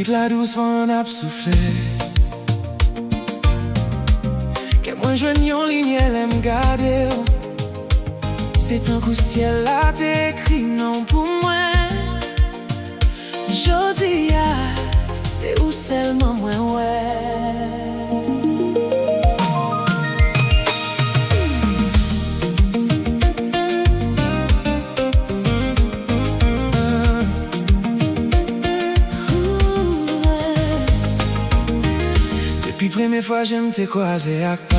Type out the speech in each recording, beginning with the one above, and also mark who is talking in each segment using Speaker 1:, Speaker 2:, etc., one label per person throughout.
Speaker 1: Toute la douce vent ap soufflé que moi jwenn yon ligne l'aime garder. C'est un coup ciel là t'écrit non pour moi. Jodi c'est où seulement moi ouais. Depuis première fois j'aime te croiser à Pau.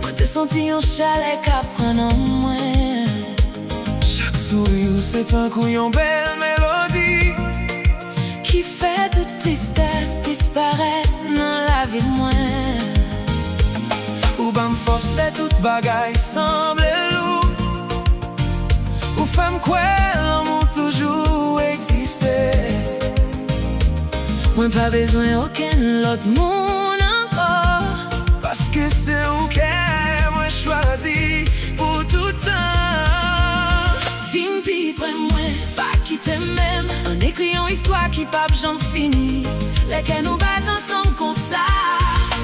Speaker 1: Moi te senti en chalet qu'à prendre en moi. Chaque sourire c'est un coup yon belle mélodie qui fait toute tristesse disparaître dans la vie de moi. Ou bam force de toute bagaille semble lourd. Ou femme quoi l'amour toujours exister. Moi pas besoin aucun l'autre monde encore. Parce que c'est où qu'est moi choisi pour tout temps. Vim pi près moi, pas quitter même. En écriant histoire qui pas j'en fini. Lesquels nous battent ensemble comme ça.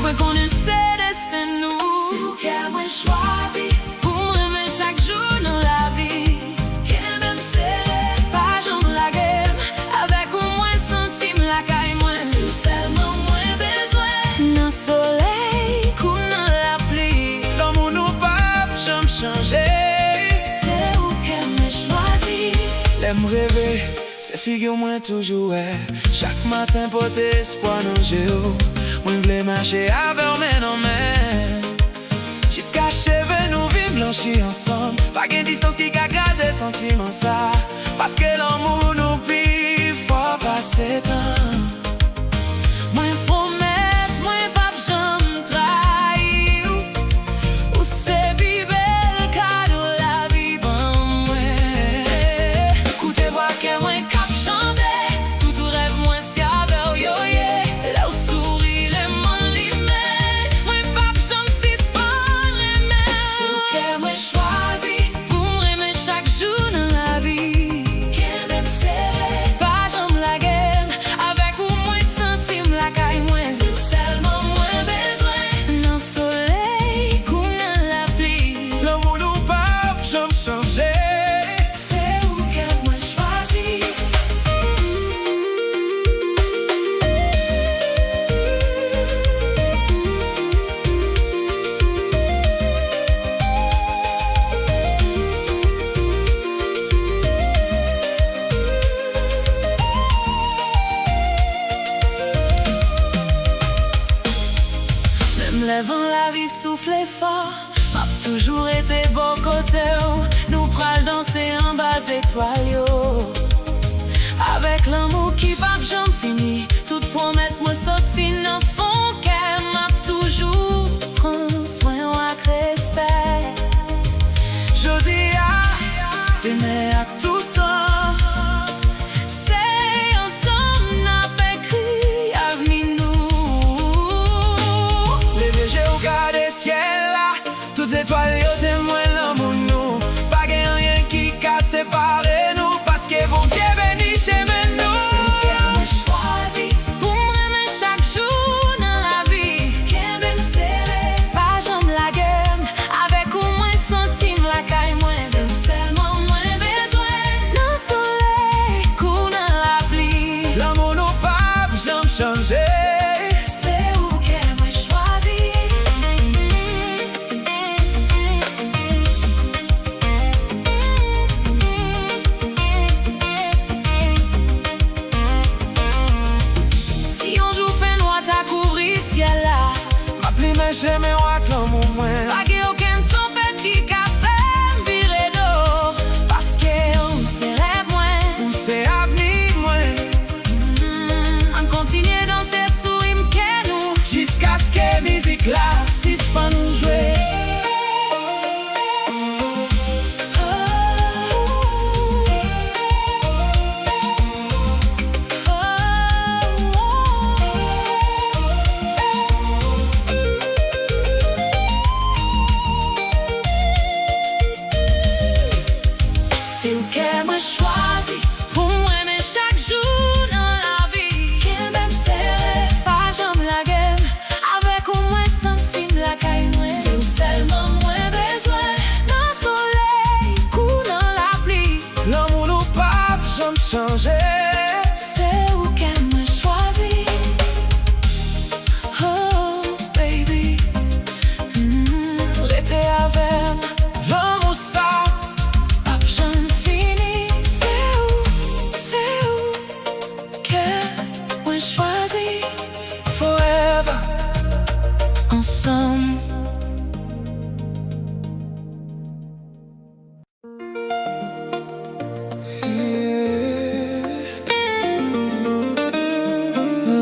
Speaker 1: Moi qu'on ne sait destin nous. C'est où qu'est moi choisi pour m'aimer chaque jour dans la vie. Qu'est même c'est pas j'en la guerre. Avec au moins centime la caille moi. C'est seulement moins besoin d'un soleil qu'on a la pluie. L'amour nous pas j'en changer. C'est où qu'elle me choisit. L'aime rêver, c'est figure moi toujours ouais. Chaque matin porter espoir dans Géo. Moi v'lais marcher avec main dans main. Jusqu'à cheveux nous vivons blanchis ensemble. Pas qu'une distance qui casse sentiment ça. Parce que l'amour nous pire, faut passer temps. Moi promets, moi pas j'aime trahir. Ou c'est vivre le cadeau la vie pour moi. Écoutez voir que moi cap chanter. Tout rêve moi si avec yo yeah. Là où sourit les mains limées. Moi pas j'aime si pas l'aimer. C'est que moi choisi pour m'aimer chaque jour dans la vie. Qu'elle même c'est pas j'aime la game. Avec ou moins centime la caille moi. C'est seulement moins besoin d'un soleil qu'on a la pluie. L'amour nous pas j'aime changer. C'est où qu'elle moi choisi. Même lèvant la vie soufflait fort. M'a toujours été beau côté. Nous pral danser en bas des étoiles yo. Avec l'amour qui va j'en fini. Toute promesse moi sorti dans fond qu'elle m'a toujours prend soin ou avec respect. Jodi t'aimer à tout temps. C'est ensemble n'a pas écrit avenir nous. Les végés au garde ciel là. Toutes étoiles yo témoin l'amour nous. Pas rien qui casse séparer nous. Parce que changer.
Speaker 2: C'est où qu'elle me choisit. Oh baby, l'été avec
Speaker 1: L'amour ça,
Speaker 2: hop j'en finis. C'est où qu'elle me choisit.
Speaker 1: forever.
Speaker 2: Ensemble.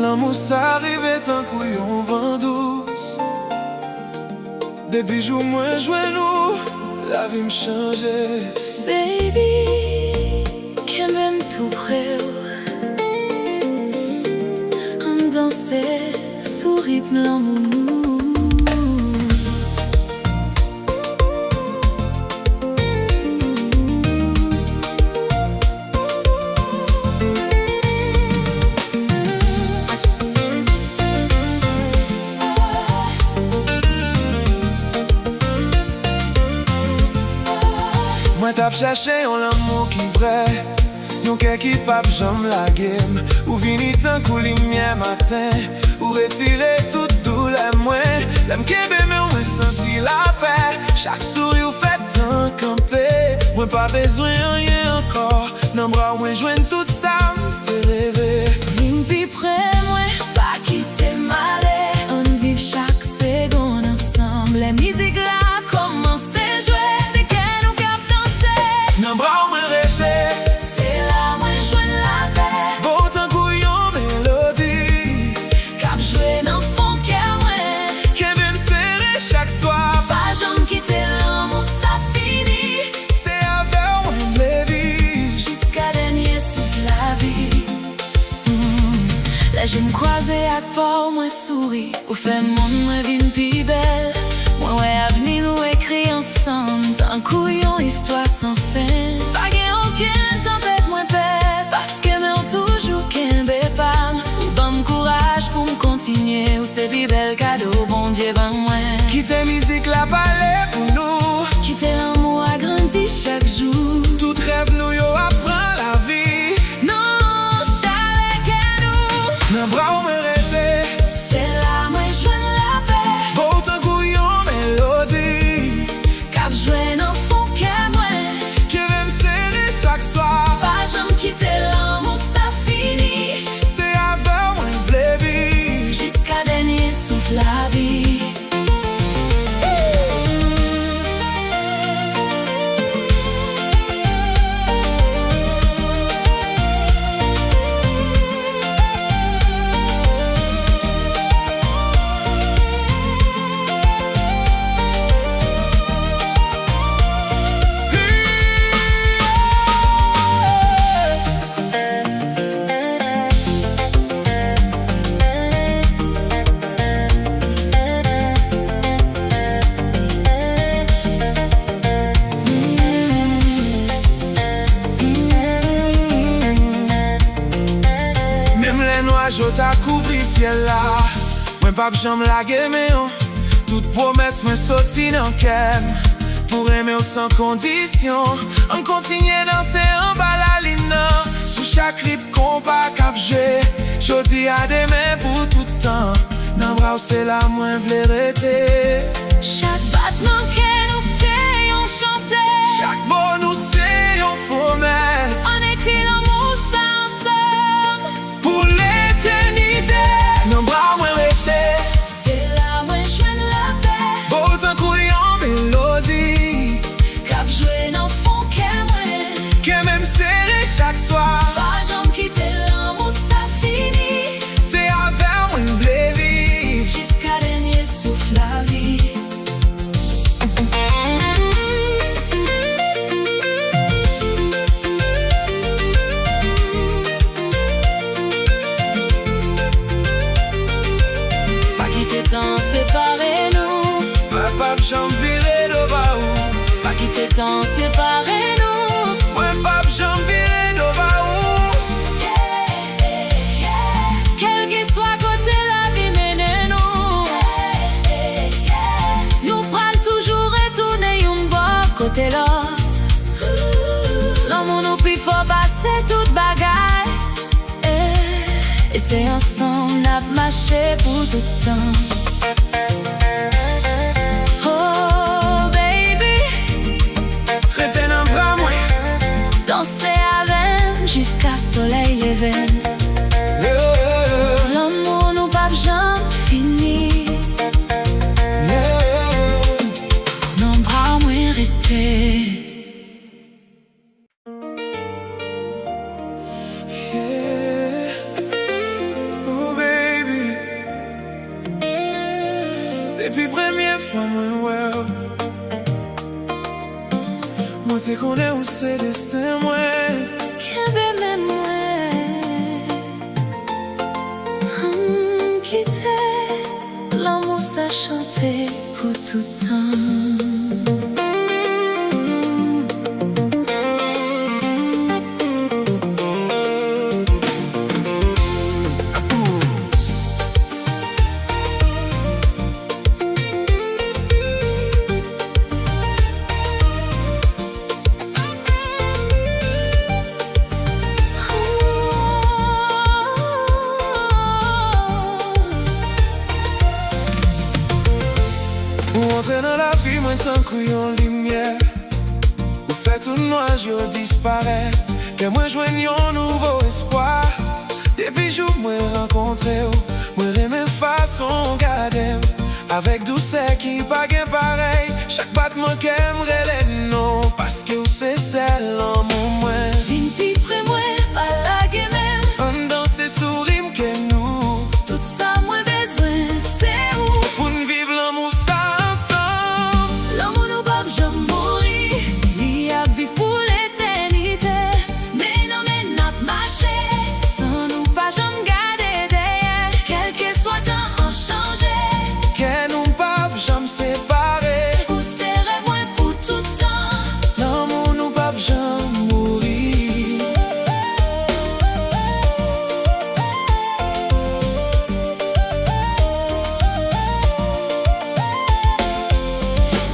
Speaker 1: L'amour ça arrivait d'un couillon vent douce. Des bijoux moins joués nous, la vie me changeait.
Speaker 2: Baby, qu'elle m'aime tout près. On dansait sous rythme l'amour.
Speaker 1: Moi t'as cherché un amour qui vrai, yon kè qui pape j'aime la game. Ou vini tan kou lumière matin, ou retirer tout douleur moins. L'aime kebe mais on senti la paix. Chaque sourire ou fait tant camper. Moi pas besoin rien encore, nan bras moi joindre tout ça, t'es rêvé.
Speaker 2: Vin pi près moi, pas quitter malais. On vive chaque seconde ensemble. La musique là commence à jouer. C'est qu'elle nous cap danser.
Speaker 1: Nan bras moi rester.
Speaker 2: C'est là moi joindre la paix.
Speaker 1: Beau tant couillon mélodie,
Speaker 2: Cap jouer dans fond cœur moi.
Speaker 1: kebe me serrer chaque soir.
Speaker 2: Pas jamais quitter l'amour, ça finit.
Speaker 1: C'est avec moi m'vle vivre.
Speaker 2: Jusqu'à dernier souffle la vie. Là j'ai me croisé à pas moi souris. Ou fait monde moi vine pi belle. Moi ouais avenir nous écrit ensemble. D'un couillon histoire sans fin. Pas gain aucune tempête moins paix. Parce que m'en toujours qu'un bépam. Ou bon courage pour me continuer. Ou c'est pi bel cadeau bon Dieu ben moi.
Speaker 1: Quitter musique la palais pour nous.
Speaker 2: Quitter l'amour a grandi chaque jour.
Speaker 1: Tout rêve nous yo apprend la vie.
Speaker 2: Non, chalet que nous.
Speaker 1: Nan bras ou me rester.
Speaker 2: C'est là moi joindre la paix.
Speaker 1: Beau tant couillon mélodie,
Speaker 2: Cap jouer dans fond qu'à moi.
Speaker 1: kebe me serrer chaque soir.
Speaker 2: Pas jamais quitter l'amour, ça finit.
Speaker 1: C'est avec moi m'vle vivre.
Speaker 2: Jusqu'à dernier souffle la vie.
Speaker 1: Même les nuages t'a couvri ciel là. Moi pas j'aime la game. Toute promesse me sorti dans kem. Pour aimer sans condition. On continue danser en bas la ligne. Sous chaque rip qu'on pas cap jouer. Jodi à demain pour tout temps. Nan bras c'est la moins v'le rester.
Speaker 2: Chaque battement que nous sayons chanter.
Speaker 1: Chaque mot nous c'est une promesse.
Speaker 2: On écrit l'amour ça ensemble.
Speaker 1: Pour l'éternité. Nan bras moins rester.
Speaker 2: C'est là moi joindre la paix.
Speaker 1: Beau tant couillon mélodie,
Speaker 2: Cap jouer dans fond qu'à moi.
Speaker 1: que même serré chaque soir.
Speaker 2: Pas jamais quitter l'amour, ça finit.
Speaker 1: C'est avec moi m'vle vivre.
Speaker 2: Jusqu'à dernier souffle la vie. Pas quitter tant séparez-nous.
Speaker 1: Papa j'en virer de bas ou.
Speaker 2: Pas quitter tant séparez-nous.
Speaker 1: Ouais papa j'en virer de bas ou.
Speaker 2: Quel qu'il soit côté la vie menez-nous. Nous pral toujours retourner un bon côté l'autre. L'amour nous plus fort passer toute bagarre. rester ensemble, n'a marché pour tout le temps. Oh baby,
Speaker 1: rete dans bras moi,
Speaker 2: danser avec jusqu'à soleil levé. L'amour nous pas jamais fini. Non bras moi rester.
Speaker 1: Depuis première fois, moi, moi te connais où c'est destin, moi.
Speaker 2: Qu'est-ce même moi, quitter l'amour, ça chanter pour tout le temps.
Speaker 1: Ou entrer dans la vie, moi tant qu'il y a une lumière. Ou fait tout noir, je disparais. Que moi joigne un nouveau espoir. Depuis jour, moi rencontré, moi remets façon garder. Avec douceur qui pas gain pareil. Chaque battement qu'aimerait les noms. Parce que c'est celle en mon moins.
Speaker 2: Vine pi près moi, pas la guémère.
Speaker 1: On danse et sourit que nous.
Speaker 2: Tout ça, moi besoin, c'est où?
Speaker 1: Pour nous vivre l'amour ça.
Speaker 2: L'amour nous pas jamais mourir, il y a vivre pour l'éternité. Mais non, mais n'a marché, sans nous pas jamais garder derrière. Quel que soit temps, on change.
Speaker 1: Que nous pas jamais séparer.
Speaker 2: Pour ces rêves, moi pour tout temps.
Speaker 1: L'amour nous pas jamais mourir.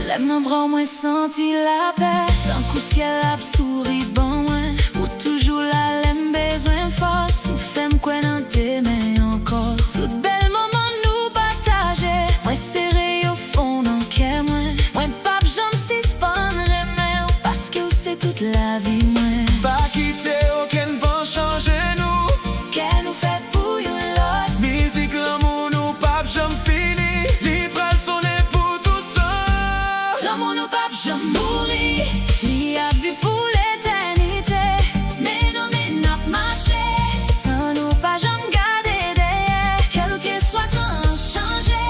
Speaker 2: Lève nos bras, moi senti la paix. Tant qu'au ciel a souri, bon, moi. Pour toujours la laine, besoin force. Nous fêmes quoi dans tes mains encore. Tout bel moment nous partager. Moi serré au fond dans le moi. Moi pas j'en suspendre mais parce que c'est toute la vie, moi.
Speaker 1: Pas quitter aucun vent changer nous.
Speaker 2: Qu'elle nous fait pour une l'autre.
Speaker 1: Musique l'amour nous pas jamais fini. Libre à sonner pour tout temps.
Speaker 2: L'amour nous pas jamais mourir. Il y a vivre pour l'éternité. Mais non, mais n'a marché. Sans nous pas jamais garder derrière. Quel que soit temps changé.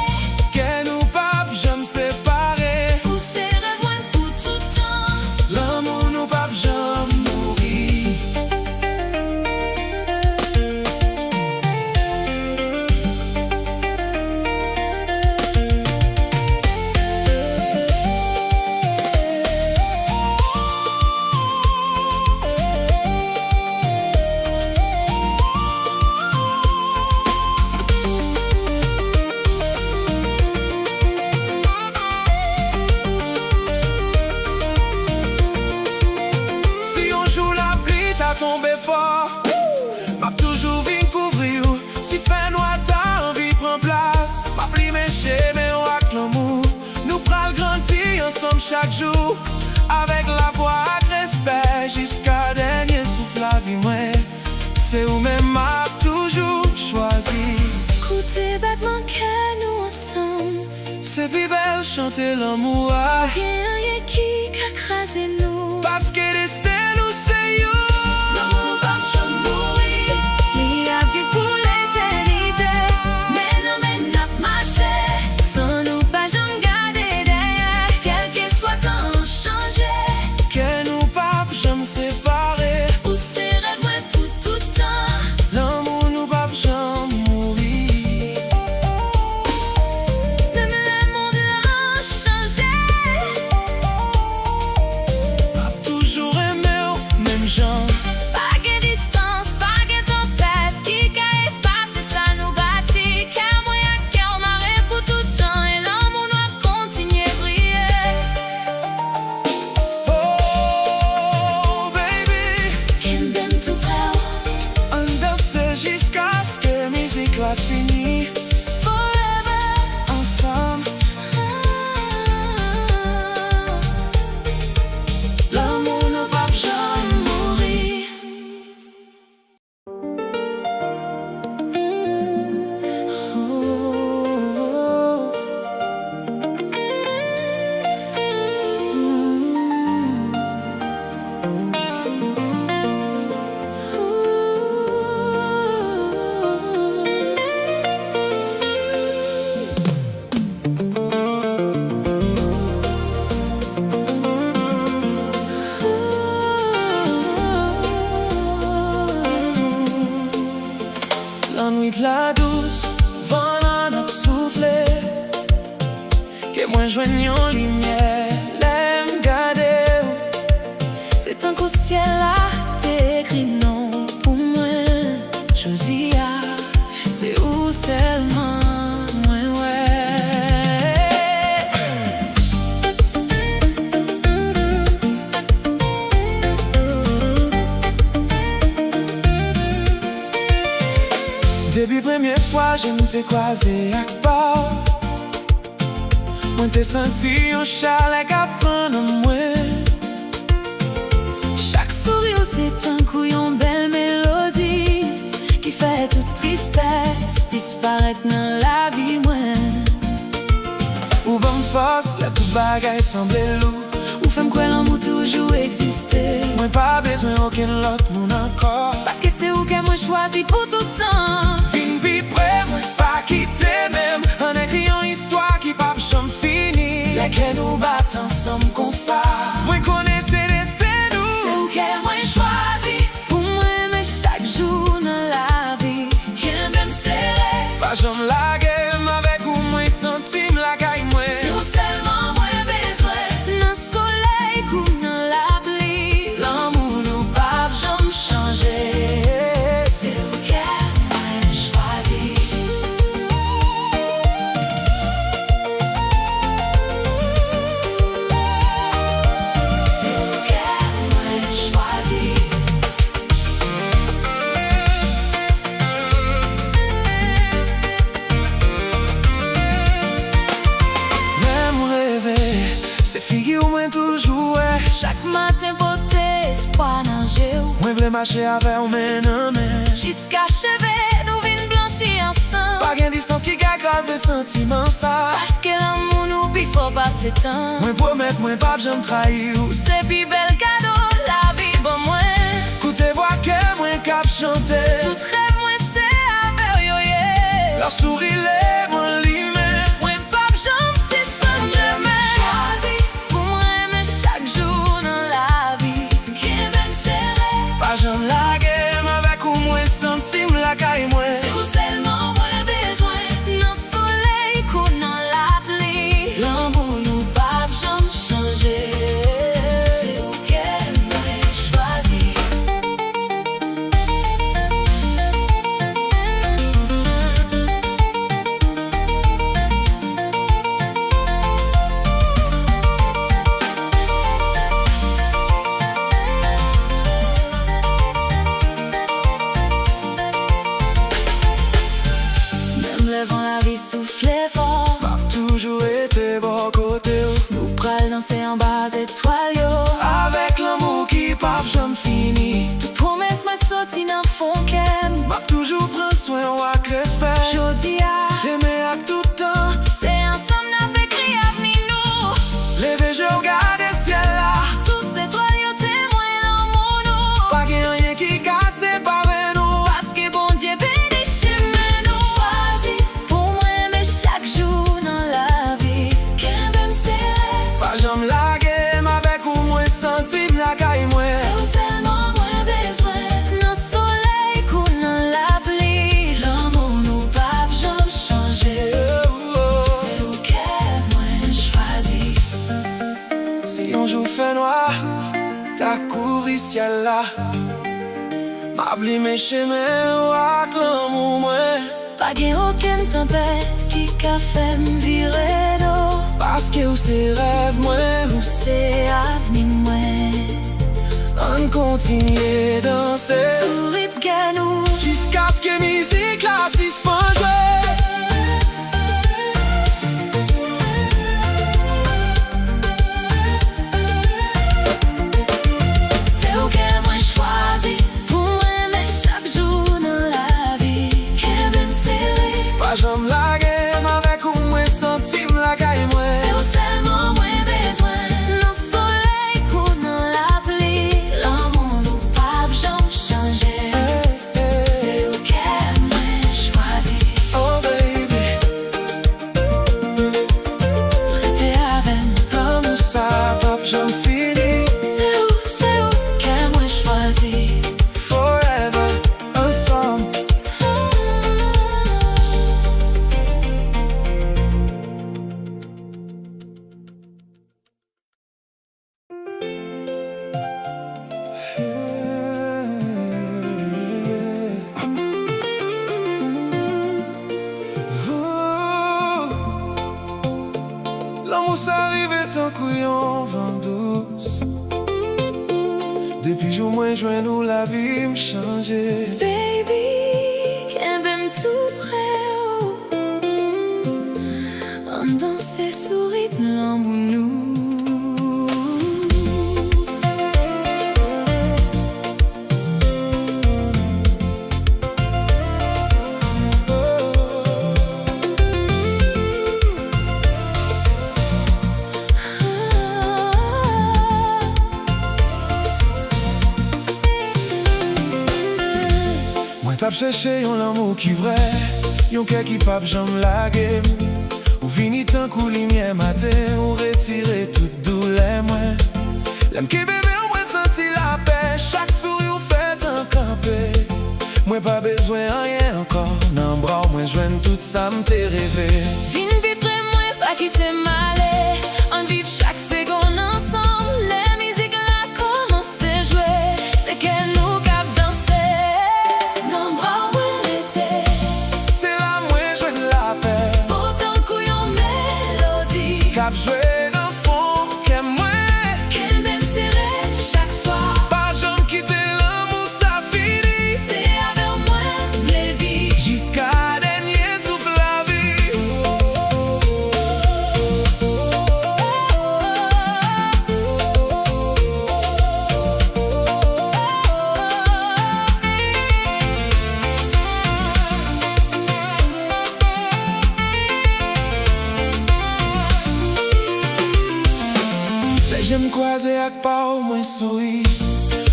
Speaker 1: Que nous pas jamais séparer.
Speaker 2: Pour ces rêves, moi pour tout temps.
Speaker 1: L'amour nous pas jamais mourir. Si on joue la pluie, t'as tombé fort. M'a toujours vu couvrir. Si fait noir, t'as envie de prendre place. M'a pli méché, mais on a que l'amour. Nous pral grandir ensemble chaque jour. Avec la voix et respect. Jusqu'à dernier souffle la vie, moi. C'est où même m'a toujours choisi.
Speaker 2: Écoutez, battement que nous ensemble.
Speaker 1: C'est plus belle chanter l'amour.
Speaker 2: Rien qui a crasé nous.
Speaker 1: Parce que destin nous c'est you.
Speaker 2: L'amour nous pas jamais mourir. Il y a vivre pour l'éternité. Mais non, mais n'a marché. Sans nous pas jamais garder derrière. Quel que soit temps changé.
Speaker 1: Que nous pas jamais séparer.
Speaker 2: Pour ces rêves, moi pour tout temps.
Speaker 1: L'amour nous pas jamais mourir.
Speaker 2: Même le monde l'a changé.
Speaker 1: fois j'aime te croiser à part. Moi t'ai senti un chalet qui prend en moi.
Speaker 2: Chaque sourire c'est un coup une belle mélodie qui fait toute tristesse disparaître dans la vie moi.
Speaker 1: Ou bonne force, la toute bagaille semble lourd.
Speaker 2: Ou femme quoi l'amour toujours exister.
Speaker 1: Moi pas besoin aucun autre monde encore.
Speaker 2: Parce que c'est où que moi choisi pour tout le temps.
Speaker 1: Fin pi près, moi pas quitter même. En écrivant une histoire qui pas jamais fini.
Speaker 2: Laquelle nous bat ensemble comme ça.
Speaker 1: Moi connais ces destins nous.
Speaker 2: C'est où que moi choisi pour moi aimer chaque jour dans la vie. Qui même serré.
Speaker 1: Pas jamais la game avec ou moi senti la caille moi.
Speaker 2: C'est où seulement moi besoin. Dans le soleil ou dans la pluie. L'amour nous pas jamais changer. C'est où que moi choisi. C'est où que moi choisi.
Speaker 1: Même rêver, c'est figure où moi toujours ouais.
Speaker 2: Chaque matin beauté, espoir dans jeu.
Speaker 1: Moi voulais marcher avec ou main en main.
Speaker 2: Jusqu'à chevet, nous vînes blanchir ensemble.
Speaker 1: Pas gain distance qui casse les sentiments ça.
Speaker 2: Parce que l'amour nous pis faut passer temps.
Speaker 1: Moi promets moi pas jamais trahir.
Speaker 2: C'est plus bel cadeau, la vie bon moins.
Speaker 1: Écoutez voix que moi cap chanter.
Speaker 2: Tout rêve moi c'est avec yo yeah.
Speaker 1: Leur sourire les moi limé.
Speaker 2: Moi pas jambe c'est sans jamais. Choisi pour moi aimer chaque jour dans la vie. Qui même serré.
Speaker 1: Pas jamais la game avec ou moi senti la caille moi.
Speaker 2: C'est où seulement moi besoin. Dans le soleil ou dans la pluie. L'amour nous pas jamais changer. C'est où que moi choisi. Même le vent la vie soufflait fort.
Speaker 1: M'a toujours été bon côté où.
Speaker 2: Nous pral danser en bas étoiles yo.
Speaker 1: Avec l'amour qui pas jamais fini.
Speaker 2: Toute promesse m'a sorti dans fond qu'aime.
Speaker 1: M'a toujours prend soin ou avec respect.
Speaker 2: Jodi a,
Speaker 1: Aimer à tout temps.
Speaker 2: c'est ensemble n'a écrit avenir nous.
Speaker 1: Lever je regarde le ciel là.
Speaker 2: Toutes ces étoiles yo témoin l'amour nous.
Speaker 1: Pas gain rien qui casse séparer nous.
Speaker 2: Parce que bon Dieu bénit chemin nous. Choisi pour moi aimer chaque jour dans la vie. Qu'un même serré.
Speaker 1: Pas jamais la game avec ou moi senti la caille moi.
Speaker 2: C'est où seulement moins besoin. Dans le soleil ou dans la pluie. L'amour nous pas jamais changer. C'est où que moi choisi.
Speaker 1: Si un jour fait noir, t'as couru ciel là. M'abli mes chemins ou avec l'amour moi.
Speaker 2: Pas gen aucune tempête qui qu'a fait me virer d'eau.
Speaker 1: Parce que c'est rêve moi.
Speaker 2: Ou c'est avenir moi.
Speaker 1: On continue danser
Speaker 2: Souris que nous.
Speaker 1: jusqu'à ce que musique là suspend jouer.
Speaker 2: C'est où que moi choisi. Pour moi aimer chaque jour dans la vie. Qu'un même serré.
Speaker 1: Pas jamais la game avec ou moi senti la caille moi.
Speaker 2: C'est où seulement moins besoin. Dans le soleil ou dans la pluie. L'amour nous pas jamais changer. C'est où que moi choisi.
Speaker 1: Oh baby,
Speaker 2: Rester avec.
Speaker 1: l'amour ça pas jamais fini.
Speaker 2: C'est où que moi choisi.
Speaker 1: Forever ensemble. L'amour ça arrive tant couillon vent douce. Depuis jour moins joint nous la vie me changer.
Speaker 2: Baby, can't be même tout près. On danse sous rythme l'embounou.
Speaker 1: T'ap cherché yon l'amour qui vrai, yon cœur qui pape j'aime la game. Ou vini tant kou lumière matin, ou retire tout douleur moi. L'aime qui bébé ou moi senti la paix, chaque sourire ou fait un campé. Moi pas besoin rien encore, nan bras ou moi joigne tout ça m'te rêvé.
Speaker 2: Vin vite près moi, pas quitter m'aller. On vive chaque seconde ensemble, les musiques là commencent à jouer. C'est qu'elle nous cap danser. Non bras où elle était.
Speaker 1: C'est là moi joigne la paix.
Speaker 2: Pourtant couillon mélodie.
Speaker 1: Cap jouer dans fond, qu'aime moi.
Speaker 2: Qu'elle m'aime serré chaque soir.
Speaker 1: Pas jamais quitter l'amour, ça finit.
Speaker 2: C'est avec moi les vies.
Speaker 1: Jusqu'à dernier souffle la vie. J'aime croiser avec pas au moins sourire.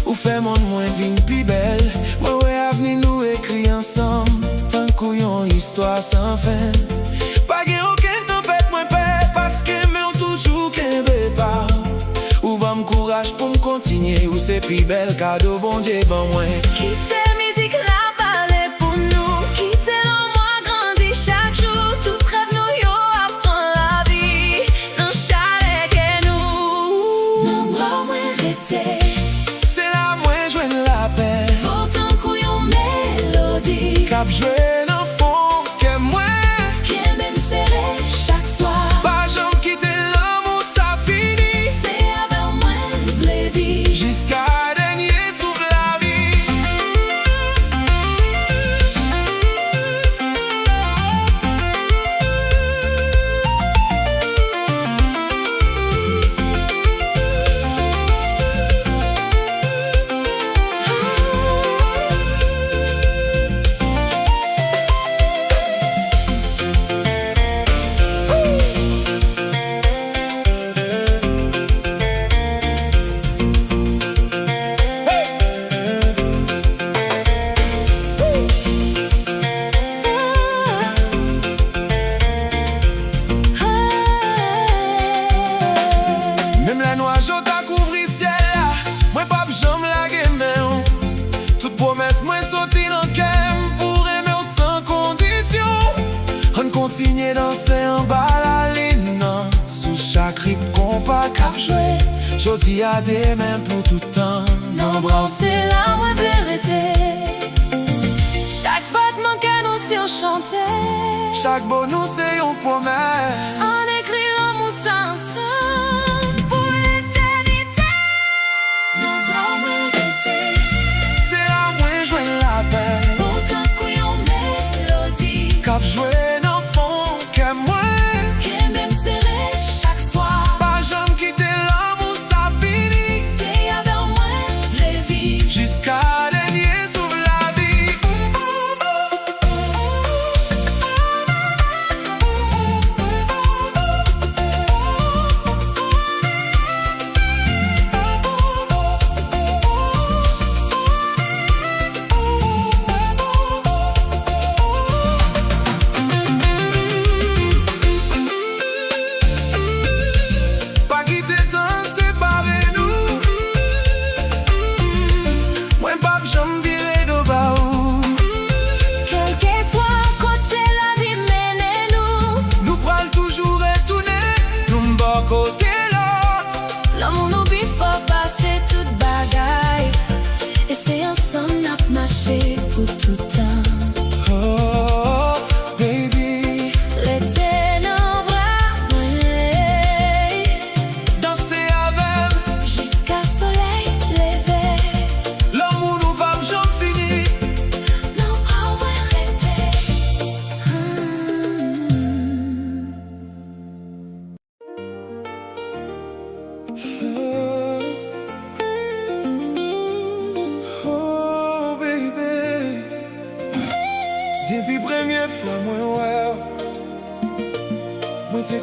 Speaker 1: Ou fait mon moins vin plus belle. Moi ouais avenir nous écrit ensemble. Tant qu'on histoire sans fin. Pas gain aucun tempête moins paix. Parce que mais on toujours qu'un pas. Ou bon courage pour me continuer. Ou c'est plus belle cadeau bon Dieu bon moi.
Speaker 2: Quitter musique là parler pour nous. Quitter l'en grandi chaque jour. Tout rêve nous yo apprend la vie. Non chalet que nous. Non bras moins arrêté.
Speaker 1: C'est là moi joigne la paix.
Speaker 2: Pourtant couillon mélodie.
Speaker 1: Cap jouer dans fond que moi.
Speaker 2: Qu'elle m'aime serré chaque soir.
Speaker 1: Pas jamais quitter l'amour ça finit.
Speaker 2: C'est avec moi les vies.
Speaker 1: Jusqu'à dernier souffle la vie. Même la noix jaune a couvri ciel là. Moi pas j'aime la game. Toute promesse moi sauter dans kem. Pour aimer sans condition. On continue danser en bas la ligne. Sous chaque rythme qu'on pas cap jouer. Jodi a des mains pour tout temps.
Speaker 2: Non bras c'est la moins vérité. Chaque battement que nous surchantait.
Speaker 1: Chaque bon nous c'est une promesse.
Speaker 2: On écrit l'amour ensemble pour l'éternité. Non bras moins arrêté.
Speaker 1: C'est là moi joigne la paix.
Speaker 2: Pourtant couillon mélodie.
Speaker 1: Cap jouer dans fond que moi.
Speaker 2: Qu'elle m'aime serré chaque soir.
Speaker 1: Pas jamais quitter l'amour ça finit.
Speaker 2: C'est avec moi les vies.
Speaker 1: Jusqu'à dernier souffle la vie.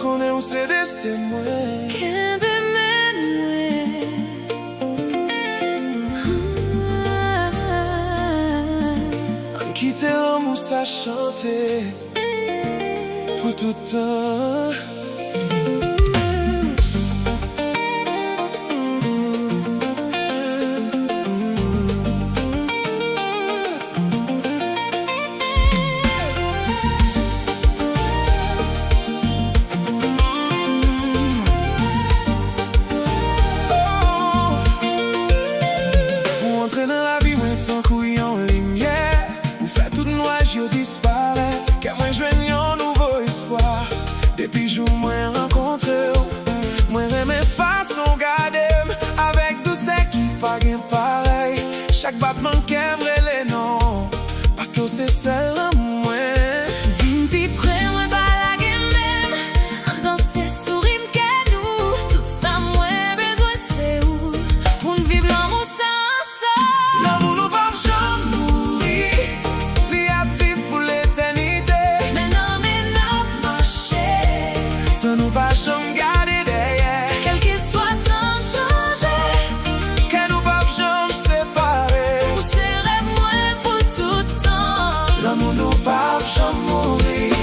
Speaker 1: konen ou se deste mwen.
Speaker 2: Kembe men
Speaker 1: An kite l'amou sa chante pou toutan. Entre dans la vie, moi, tant qu'il y a une lumière, ou fait tout noir, j'y disparaître. Qu'à moi, je un nouveau espoir. Depuis jour, moi, rencontre, moi, mes façons garder, avec tout ce qui pas pareil. Chaque battement qu'aimerait les noms, parce que c'est celle en moi.
Speaker 2: Vin pi près, moi, balage même. En danser, sourire, nous. Tout ça, moi, besoin, c'est où? Pour nous vivre l'amour sans
Speaker 1: L'amour nous pas jamais mourir, li a vivre pour l'éternité.
Speaker 2: mais non, marcher.
Speaker 1: Ça nous pas jamais garder derrière.
Speaker 2: Quel que soit temps changé,
Speaker 1: Que nous pas jamais séparer.
Speaker 2: ou c'est rêve, moi, pour tout temps.
Speaker 1: L'amour nous pas jamais mourir.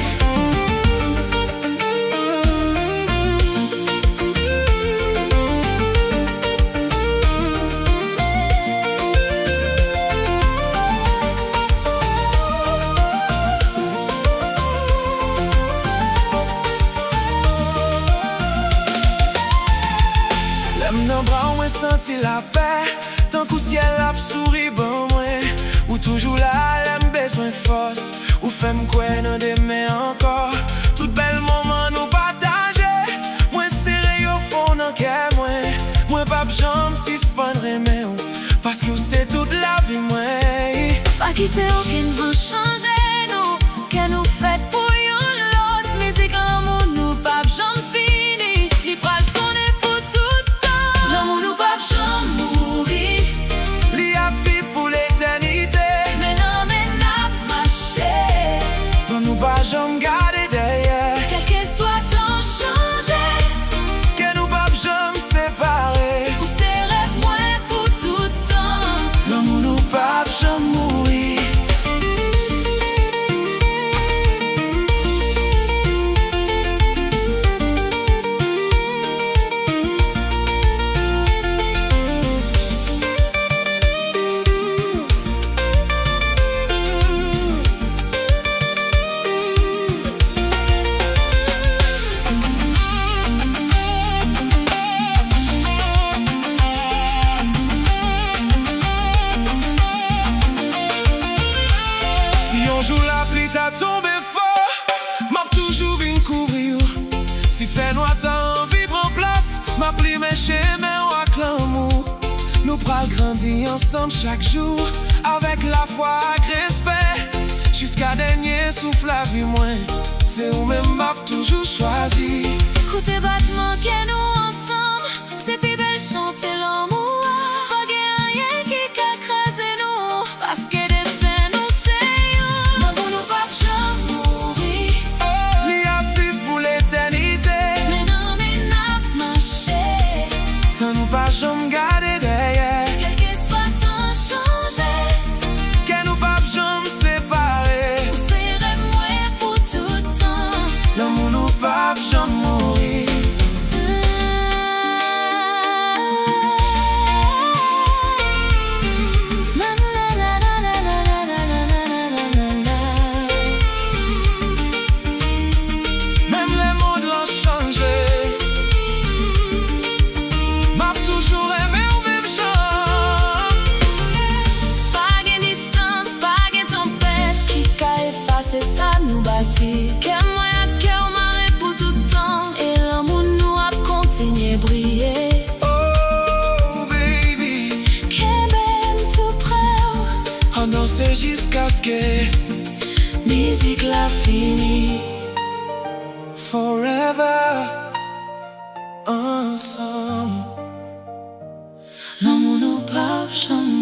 Speaker 1: L'aime dans bras, on senti la paix. Tant qu'au ciel a souri, bon, moi. Ou toujours là, l'aime besoin force. Ou femme quoi, non demain encore. Tout bel moment nous partager. Moi, serré au fond, non, qu'est moi. Moi, pas jambe si c'est pas de remède. Parce que c'était toute la vie, moi.
Speaker 2: Pas quitter aucune vent changer, nous. Que nous fait pour l'autre. Musique, l'amour, nous, pas jamais fini. Il pral sonner pour tout temps. L'amour, nous, pas jamais mourir.
Speaker 1: Li a vie pour l'éternité.
Speaker 2: Mais non, marcher.
Speaker 1: Sans nous pas jamais garder derrière.
Speaker 2: Quel que soit temps changé,
Speaker 1: Que nous pas jamais séparer.
Speaker 2: ou c'est rêve, moi, pour tout temps.
Speaker 1: L'amour nous pas jamais mourir. Si on joue la pluie, t'as tombé fort. M'a toujours vine couvrir. Si fait noir, t'as envie prendre place. M'a pli mes chemins ou avec l'amour. Nous pral grandir ensemble chaque jour. Avec la foi et respect. Jusqu'à dernier souffle à vie moins. C'est où même m'a toujours choisi.
Speaker 2: Écoutez battement que nous ensemble, c'est plus belle chanter l'amour. Pas rien qui qu'a crasé nous, parce que destin nous c'est you. L'amour nous pas jamais mourir.
Speaker 1: Li a vivre pour l'éternité.
Speaker 2: Mais non, marcher.
Speaker 1: Sans nous pas jamais garder derrière.
Speaker 2: Quel que soit temps changé,
Speaker 1: Que nous pas jamais séparer.
Speaker 2: ou c'est rêve moi pour tout temps.
Speaker 1: L'amour nous pas jamais mourir. Même les mots l'ont changé. M'a toujours aimé au même genre.
Speaker 2: Pas de distance, pas de tempête qui qu'a effacé ça nous bâtit. Que moi à cœur marée pour tout temps, et l'amour nous a continué briller.
Speaker 1: Oh baby,
Speaker 2: Que même tout près,
Speaker 1: on dansait jusqu'à ce que
Speaker 2: musique la fini.
Speaker 1: forever ensemble.
Speaker 2: L'amour nous pas jamais